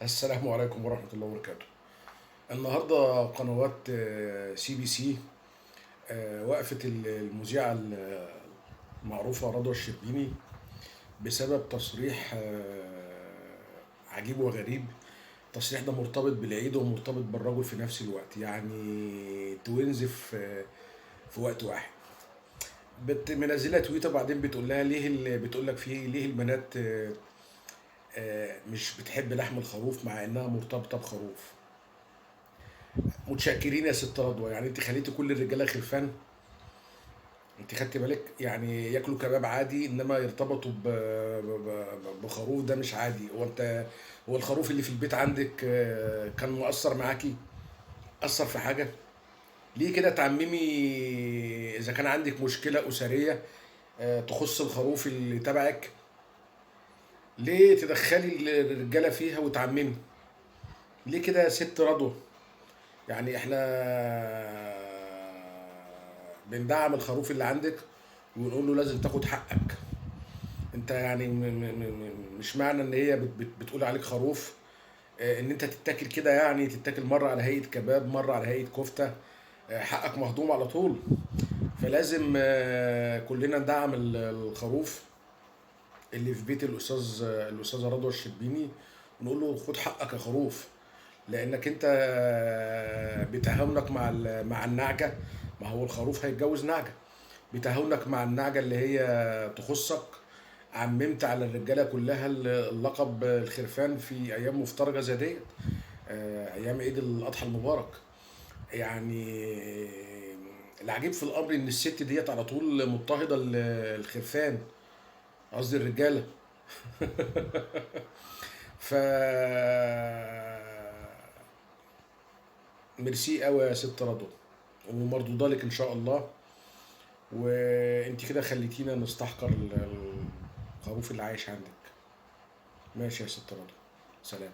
السلام عليكم ورحمة الله وبركاته. النهاردة قنوات سي بي سي وقفت المذيعة المعروفة رضوى الشربيني بسبب تصريح عجيب وغريب. التصريح ده مرتبط بالعيد ومرتبط بالرجل في نفس الوقت، يعني توينز في وقت واحد. منزلة تويتر، بعدين بتقول لها ليه بتقول لك فيه ليه البنات مش بتحب لحم الخروف مع انها مرتبطة بخروف. متشكرين يا ست رضوى، يعني انت خليتي كل الرجاله خرفان. انت خدتي بالك؟ يعني ياكلوا كباب عادي، انما يرتبطوا بخروف ده مش عادي. هو الخروف اللي في البيت عندك كان مؤثر معاكي؟ اثر في حاجه؟ ليه كده تعممي؟ اذا كان عندك مشكله اسريه تخص الخروف اللي تبعك، ليه تدخلي الرجاله فيها وتعممي؟ ليه كده يا ست رضوى؟ يعني احنا بندعم الخروف اللي عندك ونقول له لازم تاخد حقك. انت يعني مش معنى ان هي بتقول عليك خروف ان انت تتاكل كده، يعني تتاكل مره على هيئه كباب، مره على هيئه كفته، حقك مهضوم على طول. فلازم كلنا ندعم الخروف اللي في بيت الاستاذه رضوى الشربيني، ونقول له خد حقك يا خروف. لانك انت بتهاونك مع النعجه. ما هو الخروف هيتجوز نعجه، بتهاونك مع النعجه اللي هي تخصك. عممت على الرجاله كلها اللقب الخرفان في ايام مفترجه زي ديت، ايام عيد الاضحى المبارك. يعني العجيب في الامر ان الست ديت على طول مضطهده الخرفان، قصدي الرجاله. ف ميرسي قوي يا ست رضوى، ومردوده لك ان شاء الله. وانت كده خليتينا نستحقر الخروف اللي عايش عندك. ماشي يا ست رضوى، سلام.